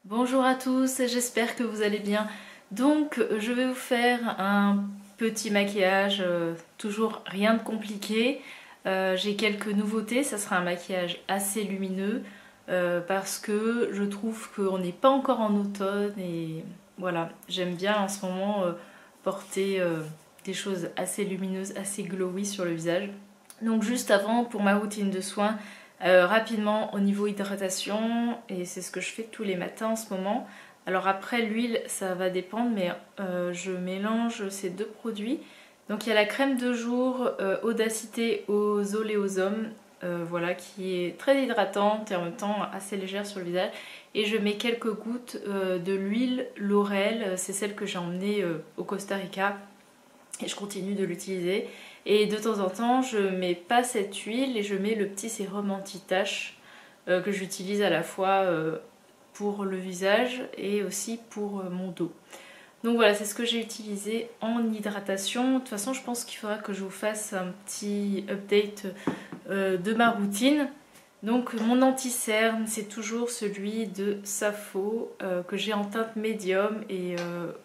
Bonjour à tous, j'espère que vous allez bien. Donc je vais vous faire un petit maquillage, toujours rien de compliqué. J'ai quelques nouveautés, ça sera un maquillage assez lumineux parce que je trouve qu'on n'est pas encore en automne et voilà, j'aime bien en ce moment porter des choses assez lumineuses, assez glowy sur le visage. Donc juste avant, pour ma routine de soins, rapidement au niveau hydratation, et c'est ce que je fais tous les matins en ce moment. Alors après l'huile ça va dépendre, mais je mélange ces deux produits. Donc il y a la crème de jour Audacité aux Oléosomes, voilà, qui est très hydratante et en même temps assez légère sur le visage. Et je mets quelques gouttes de l'huile Laurel, c'est celle que j'ai emmenée au Costa Rica et je continue de l'utiliser. Et de temps en temps, je mets pas cette huile et je mets le petit sérum anti-tache que j'utilise à la fois pour le visage et aussi pour mon dos. Donc voilà, c'est ce que j'ai utilisé en hydratation. De toute façon, je pense qu'il faudra que je vous fasse un petit update de ma routine. Donc mon anti-cerne, c'est toujours celui de Safo que j'ai en teinte médium et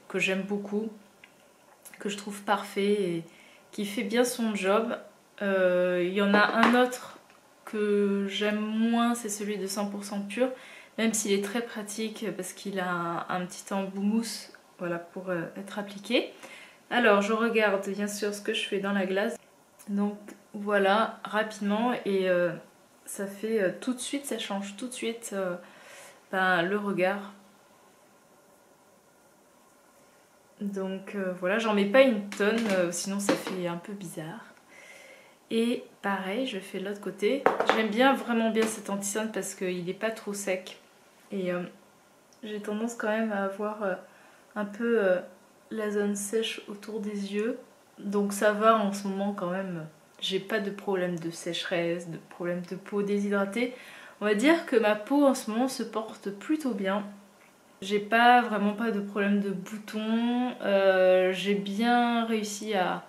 que j'aime beaucoup, que je trouve parfait et qui fait bien son job. Il y en a un autre que j'aime moins, c'est celui de 100% pur, même s'il est très pratique parce qu'il a un petit embout mousse, voilà, pour être appliqué. Alors je regarde bien sûr ce que je fais dans la glace. Donc voilà, rapidement, et ça fait tout de suite, ça change tout de suite le regard. Donc voilà, j'en mets pas une tonne, sinon ça fait un peu bizarre. Et pareil, je fais de l'autre côté. J'aime bien, vraiment bien cet anti-cerne parce qu'il n'est pas trop sec. Et j'ai tendance quand même à avoir un peu la zone sèche autour des yeux. Donc ça va en ce moment quand même. J'ai pas de problème de sécheresse, de problème de peau déshydratée. On va dire que ma peau en ce moment se porte plutôt bien. J'ai vraiment pas de problème de boutons. J'ai bien réussi à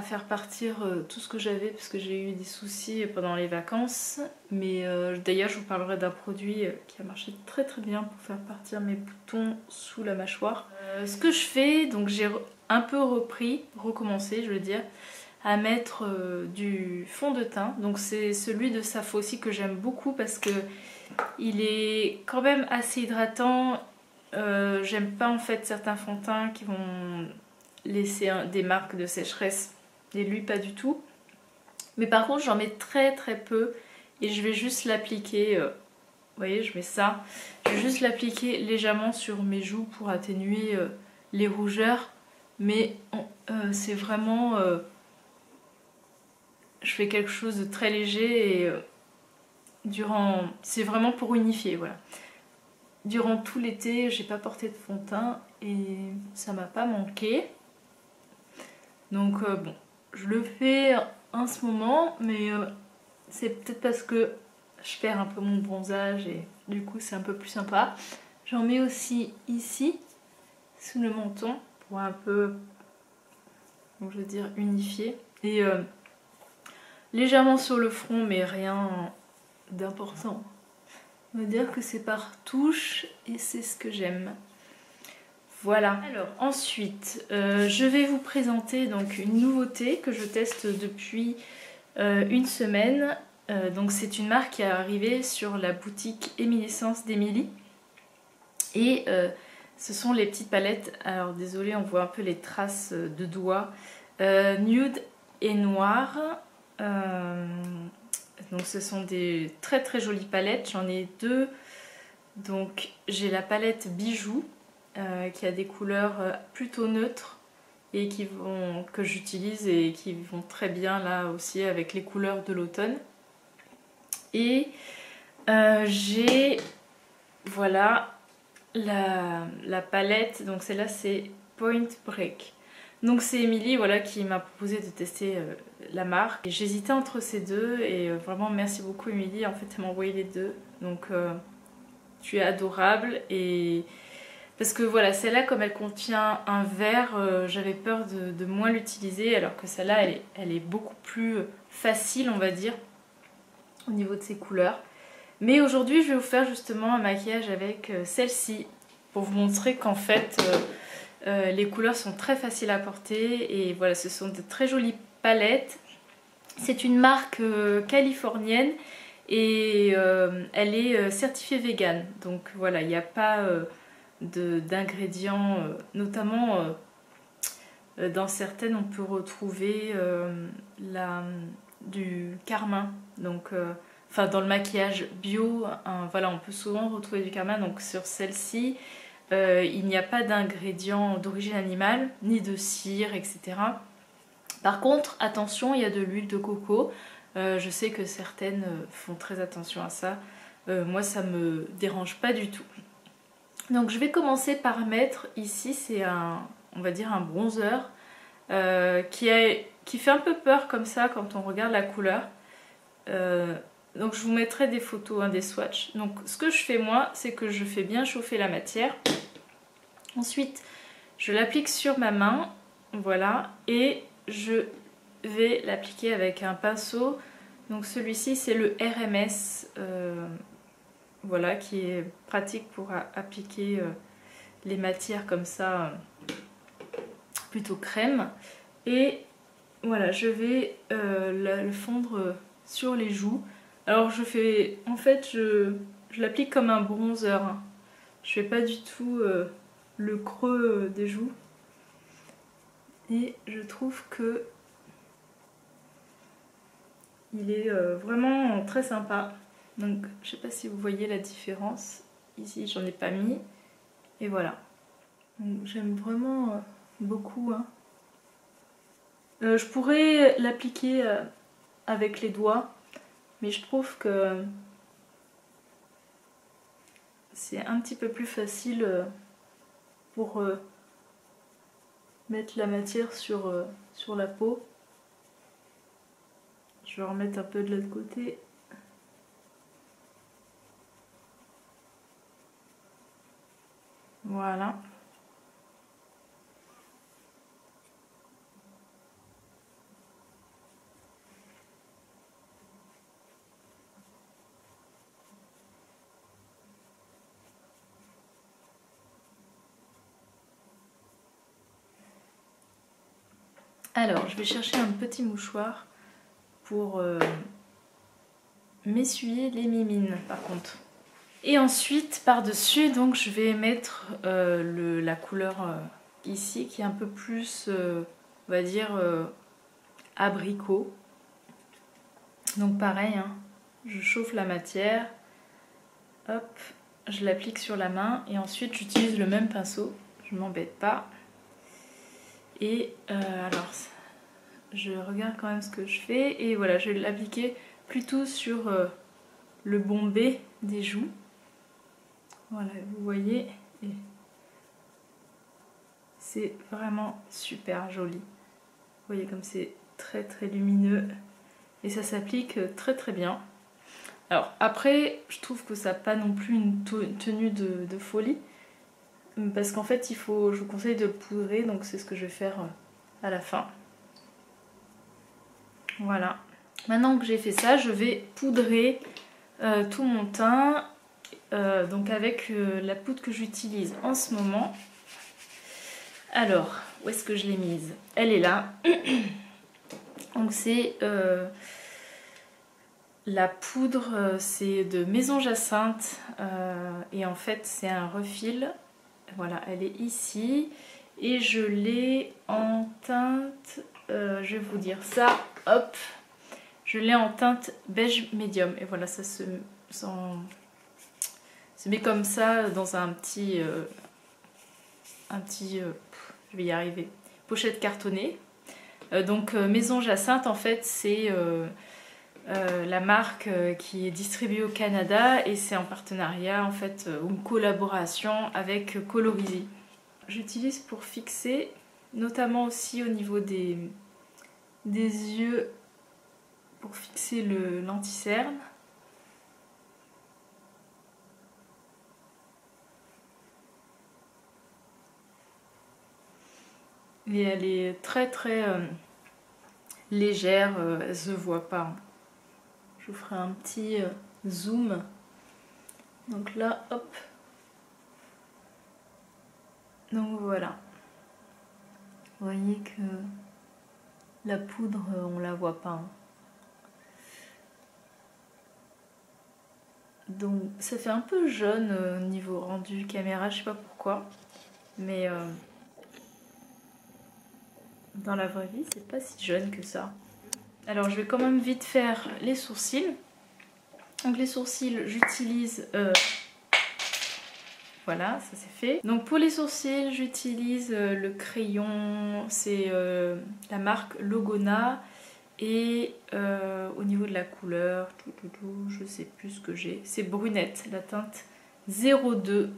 faire partir tout ce que j'avais parce que j'ai eu des soucis pendant les vacances. Mais d'ailleurs, je vous parlerai d'un produit qui a marché très très bien pour faire partir mes boutons sous la mâchoire. Ce que je fais, donc j'ai un peu recommencé, je veux dire, à mettre du fond de teint. Donc c'est celui de Safo aussi que j'aime beaucoup parce que il est quand même assez hydratant. J'aime pas en fait certains fonds de teint qui vont laisser des marques de sécheresse. Et lui pas du tout. Mais par contre j'en mets très très peu et je vais juste l'appliquer. Vous voyez, je mets ça. Je vais juste l'appliquer légèrement sur mes joues pour atténuer les rougeurs. Mais c'est vraiment... je fais quelque chose de très léger et c'est vraiment pour unifier, voilà. Durant tout l'été, j'ai pas porté de fond de teint et ça m'a pas manqué. Donc bon, je le fais en ce moment, mais c'est peut-être parce que je perds un peu mon bronzage et du coup c'est un peu plus sympa. J'en mets aussi ici, sous le menton, pour un peu, je veux dire, unifier. Et légèrement sur le front, mais rien d'important. On va dire que c'est par touche et c'est ce que j'aime. Voilà. Alors ensuite, je vais vous présenter donc une nouveauté que je teste depuis une semaine. Donc c'est une marque qui est arrivée sur la boutique Éminescence d'Emily. Et ce sont les petites palettes. Alors désolé, on voit un peu les traces de doigts. Nude et noir. Donc ce sont des très très jolies palettes. J'en ai deux. Donc j'ai la palette Bijoux qui a des couleurs plutôt neutres et que j'utilise et qui vont très bien là aussi avec les couleurs de l'automne. Et j'ai voilà la palette. Donc celle-là c'est Point Break. Donc c'est Émilie, voilà, qui m'a proposé de tester la marque. Et j'hésitais entre ces deux et vraiment merci beaucoup Émilie, en fait elle m'a envoyé les deux. Donc tu es adorable. Et parce que voilà, celle-là comme elle contient un verre, j'avais peur de moins l'utiliser, alors que celle-là elle est beaucoup plus facile on va dire au niveau de ses couleurs. Mais aujourd'hui je vais vous faire justement un maquillage avec celle-ci pour vous montrer qu'en fait les couleurs sont très faciles à porter et voilà, ce sont de très jolies palettes. C'est une marque californienne et elle est certifiée vegan, donc voilà, il n'y a pas d'ingrédients, notamment dans certaines on peut retrouver du carmin, donc enfin dans le maquillage bio, voilà, on peut souvent retrouver du carmin, donc sur celle-ci il n'y a pas d'ingrédients d'origine animale, ni de cire, etc. Par contre, attention, il y a de l'huile de coco. Je sais que certaines font très attention à ça. Moi, ça me dérange pas du tout. Donc, je vais commencer par mettre ici, c'est on va dire un bronzer qui fait un peu peur comme ça quand on regarde la couleur. Donc, je vous mettrai des photos, des swatchs. Donc, ce que je fais moi, c'est que je fais bien chauffer la matière. Ensuite, je l'applique sur ma main, voilà, et je vais l'appliquer avec un pinceau. Donc celui-ci c'est le RMS, voilà, qui est pratique pour appliquer les matières comme ça, plutôt crème. Et voilà, je vais le fondre sur les joues. Alors je fais, en fait je l'applique comme un bronzer, hein. Je fais pas du tout le creux des joues. Et je trouve que il est vraiment très sympa. Donc je sais pas si vous voyez la différence. Ici j'en ai pas mis. Et voilà. J'aime vraiment beaucoup. Hein. Je pourrais l'appliquer avec les doigts. Mais je trouve que c'est un petit peu plus facile pour mettre la matière sur la peau. Je vais remettre un peu de l'autre côté. Voilà. Alors, je vais chercher un petit mouchoir pour m'essuyer les mimines par contre. Et ensuite, par-dessus, donc je vais mettre la couleur ici qui est un peu plus, on va dire, abricot. Donc pareil, hein, je chauffe la matière, hop, je l'applique sur la main et ensuite j'utilise le même pinceau, je ne m'embête pas. Et alors, je regarde quand même ce que je fais et voilà, je vais l'appliquer plutôt sur le bombé des joues. Voilà, vous voyez, c'est vraiment super joli. Vous voyez comme c'est très très lumineux et ça s'applique très très bien. Alors après, je trouve que ça n'a pas non plus une tenue de folie parce qu'en fait, je vous conseille de le poudrer, donc c'est ce que je vais faire à la fin. Voilà. Maintenant que j'ai fait ça, je vais poudrer tout mon teint. Donc avec la poudre que j'utilise en ce moment. Alors, où est-ce que je l'ai mise? Elle est là. Donc c'est la poudre, c'est de Maison Jacinthe et en fait c'est un refil. Voilà, elle est ici et je l'ai en teinte, je vais vous dire ça, hop, je l'ai en teinte beige médium et voilà, ça se met comme ça dans un petit, je vais y arriver, pochette cartonnée. Donc Maison Jacinthe en fait c'est la marque qui est distribuée au Canada et c'est en partenariat en fait ou une collaboration avec Colorisy. J'utilise pour fixer, notamment aussi au niveau des yeux, pour fixer l'anti-cerne. Et elle est très très légère, elle se voit pas. Je vous ferai un petit zoom Donc là, hop. Donc voilà. Vous voyez que la poudre, on la voit pas. Hein. Donc ça fait un peu jaune au niveau rendu caméra, je sais pas pourquoi. Mais dans la vraie vie, c'est pas si jaune que ça. Alors je vais quand même vite faire les sourcils. Donc les sourcils, j'utilise... Voilà, ça c'est fait. Donc pour les sourcils, j'utilise le crayon, c'est la marque Logona. Et au niveau de la couleur, je sais plus ce que j'ai. C'est brunette, la teinte 02.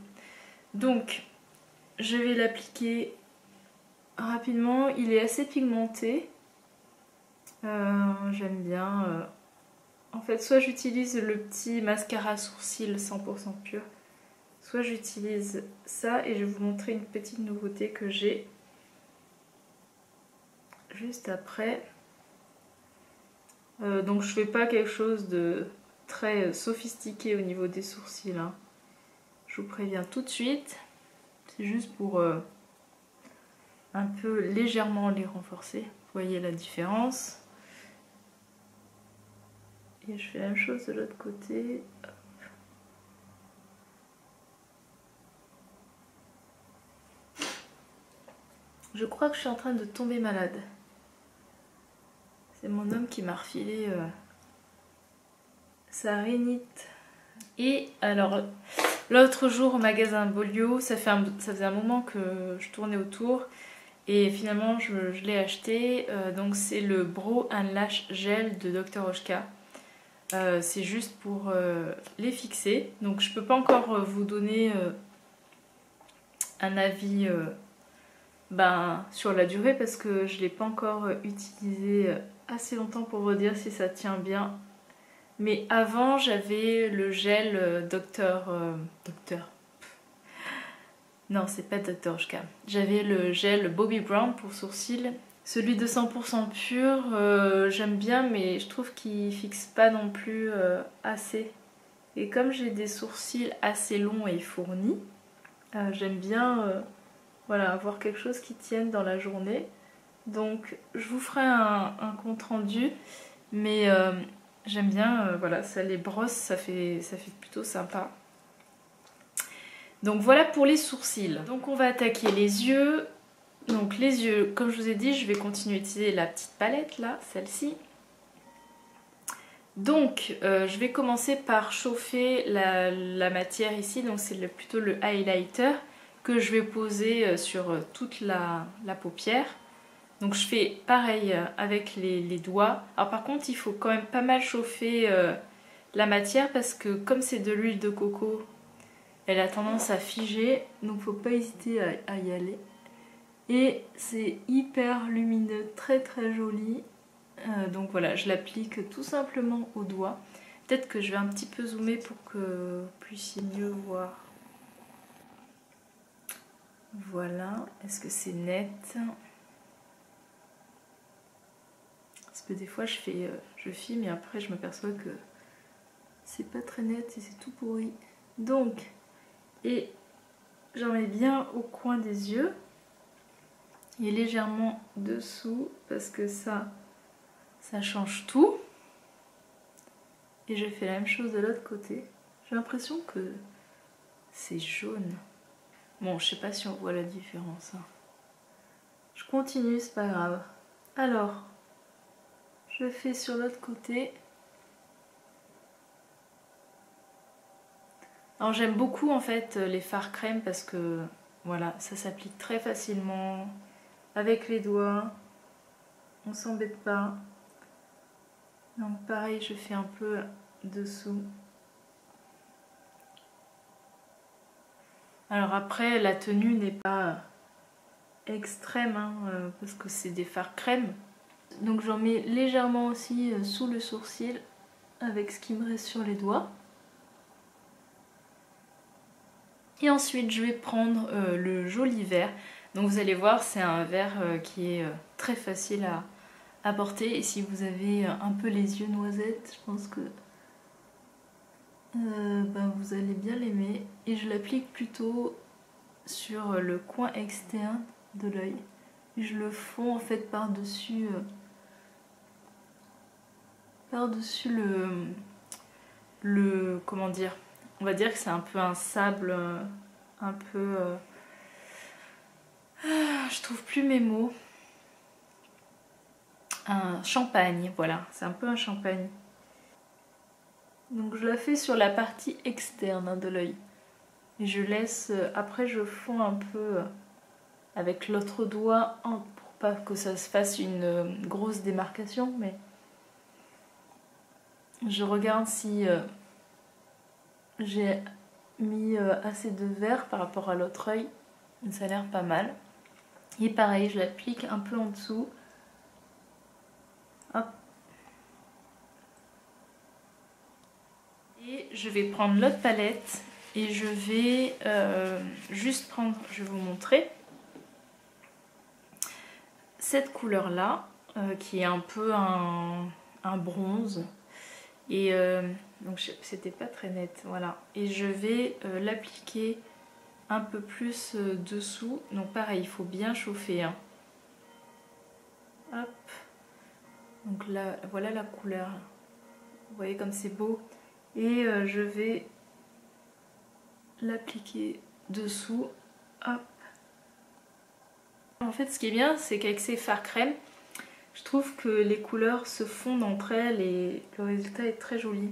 Donc je vais l'appliquer rapidement. Il est assez pigmenté. J'aime bien. En fait, soit j'utilise le petit mascara sourcil 100% pur, soit j'utilise ça et je vais vous montrer une petite nouveauté que j'ai juste après. Donc je fais pas quelque chose de très sophistiqué au niveau des sourcils. Hein. Je vous préviens tout de suite. C'est juste pour un peu légèrement les renforcer. Vous voyez la différence. Et je fais la même chose de l'autre côté. Je crois que je suis en train de tomber malade. C'est mon homme qui m'a refilé sa rhinite. Et alors, l'autre jour au magasin Bolio, ça faisait un moment que je tournais autour. Et finalement, je l'ai acheté. Donc c'est le Brow and Lash Gel de Dr. Oshka. C'est juste pour les fixer. Donc je peux pas encore vous donner un avis sur la durée parce que je l'ai pas encore utilisé assez longtemps pour vous dire si ça tient bien. Mais avant j'avais le gel Non, c'est pas Dr. Oshka. J'avais le gel Bobbi Brown pour sourcils. Celui de 100% pur, j'aime bien, mais je trouve qu'il fixe pas non plus assez. Et comme j'ai des sourcils assez longs et fournis, j'aime bien voilà, avoir quelque chose qui tienne dans la journée. Donc je vous ferai un compte rendu, mais j'aime bien, voilà, ça les brosse, ça fait plutôt sympa. Donc voilà pour les sourcils. Donc on va attaquer les yeux. Donc les yeux, comme je vous ai dit, je vais continuer à utiliser la petite palette là, celle-ci. Donc je vais commencer par chauffer la matière ici, donc c'est plutôt le highlighter que je vais poser sur toute la paupière. Donc je fais pareil avec les doigts. Alors par contre il faut quand même pas mal chauffer la matière parce que comme c'est de l'huile de coco, elle a tendance à figer, donc faut pas hésiter à y aller. Et c'est hyper lumineux, très très joli. Donc voilà, je l'applique tout simplement au doigt. Peut-être que je vais un petit peu zoomer pour que vous puissiez mieux voir. Voilà, est-ce que c'est net? Parce que des fois je filme et après je m'aperçois que c'est pas très net et c'est tout pourri. Donc, et j'en mets bien au coin des yeux et légèrement dessous parce que ça change tout. Et je fais la même chose de l'autre côté. J'ai l'impression que c'est jaune. Bon, je sais pas si on voit la différence. Hein. Je continue, c'est pas grave. Alors, je fais sur l'autre côté. Alors j'aime beaucoup en fait les fards crème parce que voilà, ça s'applique très facilement avec les doigts. On s'embête pas. Donc pareil, je fais un peu dessous. Alors après, la tenue n'est pas extrême hein, parce que c'est des fards crème. Donc j'en mets légèrement aussi sous le sourcil avec ce qui me reste sur les doigts. Et ensuite je vais prendre le joli vert. Donc vous allez voir, c'est un vert qui est très facile à porter. Et si vous avez un peu les yeux noisettes, je pense que vous allez bien l'aimer. Et je l'applique plutôt sur le coin externe de l'œil. Je le fonds en fait par-dessus comment dire, on va dire que c'est un peu un sable, un peu... je trouve plus mes mots. Un champagne, voilà, c'est un peu un champagne. Donc je la fais sur la partie externe de l'œil. Et je laisse, après je fonds un peu avec l'autre doigt, pour pas que ça se fasse une grosse démarcation, mais je regarde si j'ai mis assez de vert par rapport à l'autre œil. Ça a l'air pas mal. Et pareil, je l'applique un peu en dessous. Hop. Et je vais prendre l'autre palette et je vais juste prendre, je vais vous montrer cette couleur là qui est un peu un bronze et donc c'était pas très net, voilà, et je vais l'appliquer un peu plus dessous. Donc pareil, il faut bien chauffer, hein. Hop. Donc là voilà la couleur, vous voyez comme c'est beau, et je vais l'appliquer dessous. Hop. En fait ce qui est bien, c'est qu'avec ces fards crème, je trouve que les couleurs se fondent entre elles et le résultat est très joli.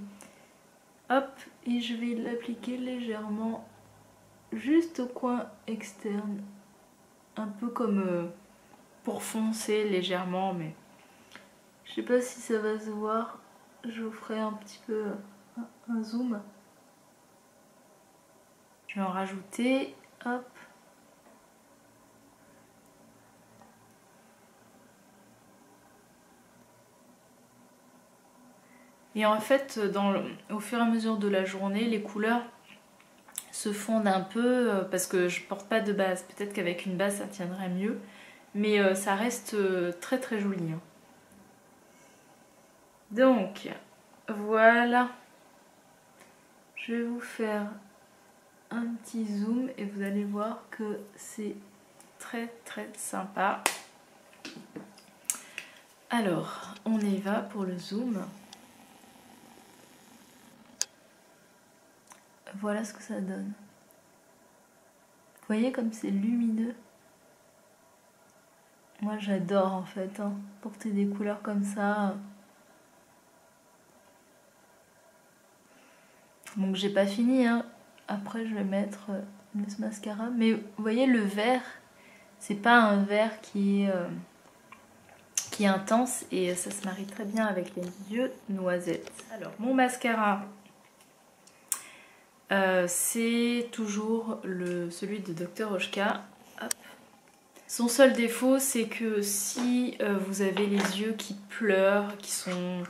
Hop, et je vais l'appliquer légèrement juste au coin externe, un peu comme pour foncer légèrement, mais je sais pas si ça va se voir. Je vous ferai un petit peu un zoom. Je vais en rajouter, hop. Et en fait, au fur et à mesure de la journée, les couleurs se fondent un peu parce que je porte pas de base. Peut-être qu'avec une base ça tiendrait mieux, mais ça reste très très joli, hein. Donc voilà, je vais vous faire un petit zoom et vous allez voir que c'est très très sympa. Alors on y va pour le zoom. Voilà ce que ça donne. Vous voyez comme c'est lumineux? Moi j'adore en fait, hein, porter des couleurs comme ça. Donc j'ai pas fini, hein. Après je vais mettre ce mascara. Mais vous voyez le vert, c'est pas un vert qui est intense et ça se marie très bien avec les yeux noisettes. Alors mon mascara, c'est toujours celui de Dr. Oshka. Hop. Son seul défaut, c'est que si vous avez les yeux qui pleurent, qui sont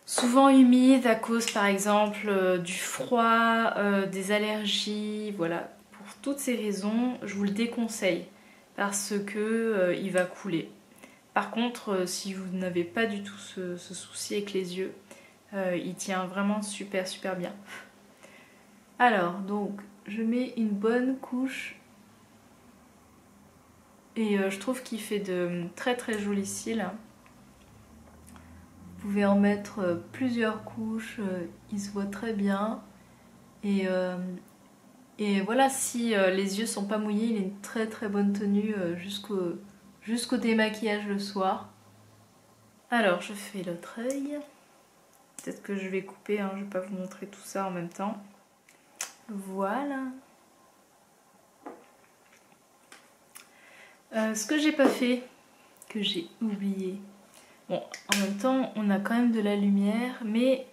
souvent humides à cause par exemple du froid, des allergies, voilà, pour toutes ces raisons, je vous le déconseille parce que il va couler. Par contre, si vous n'avez pas du tout ce souci avec les yeux, il tient vraiment super super bien. Alors donc je mets une bonne couche et je trouve qu'il fait de très très jolis cils. Vous pouvez en mettre plusieurs couches, il se voit très bien. Et voilà, si les yeux sont pas mouillés, il est une très très bonne tenue jusqu'au démaquillage le soir. Alors je fais l'autre œil. Peut-être que je vais couper, hein, je vais pas vous montrer tout ça en même temps. Voilà. Ce que j'ai pas fait, que j'ai oublié. Bon, en même temps, on a quand même de la lumière, mais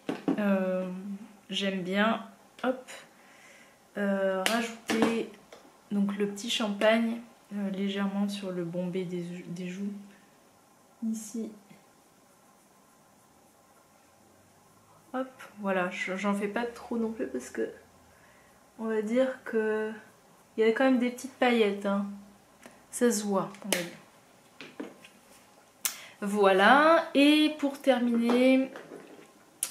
j'aime bien, hop, rajouter donc le petit champagne légèrement sur le bombé des joues. Ici. Hop, voilà, j'en fais pas trop non plus parce que on va dire que il y a quand même des petites paillettes, hein. Ça se voit, on va dire. Voilà, et pour terminer,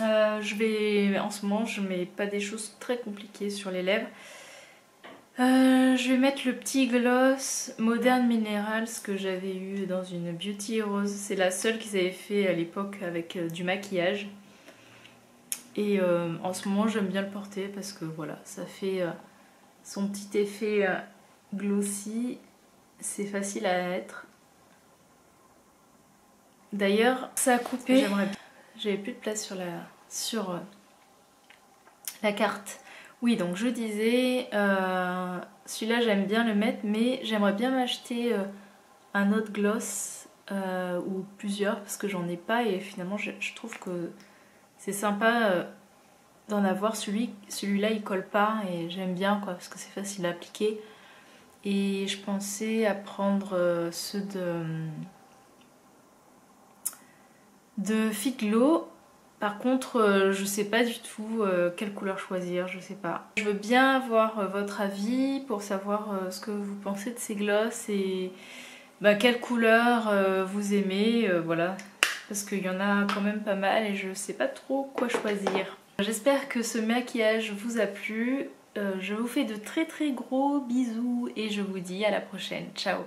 En ce moment, je mets pas des choses très compliquées sur les lèvres. Je vais mettre le petit gloss Modern Minerals que j'avais eu dans une Beauty Rose. C'est la seule qu'ils avaient fait à l'époque avec du maquillage. Et en ce moment, j'aime bien le porter parce que voilà, ça fait son petit effet glossy. C'est facile à être. D'ailleurs, ça a coupé. J'avais plus de place sur la carte. Oui, donc je disais, celui-là j'aime bien le mettre, mais j'aimerais bien m'acheter un autre gloss ou plusieurs parce que j'en ai pas et finalement je trouve que c'est sympa d'en avoir. Celui-là il colle pas et j'aime bien quoi parce que c'est facile à appliquer. Et je pensais à prendre ceux de Fit Glow. Par contre, je sais pas du tout quelle couleur choisir, je sais pas. Je veux bien avoir votre avis pour savoir ce que vous pensez de ces gloss et quelle couleur vous aimez, voilà. Parce qu'il y en a quand même pas mal et je sais pas trop quoi choisir. J'espère que ce maquillage vous a plu. Je vous fais de très très gros bisous et je vous dis à la prochaine. Ciao!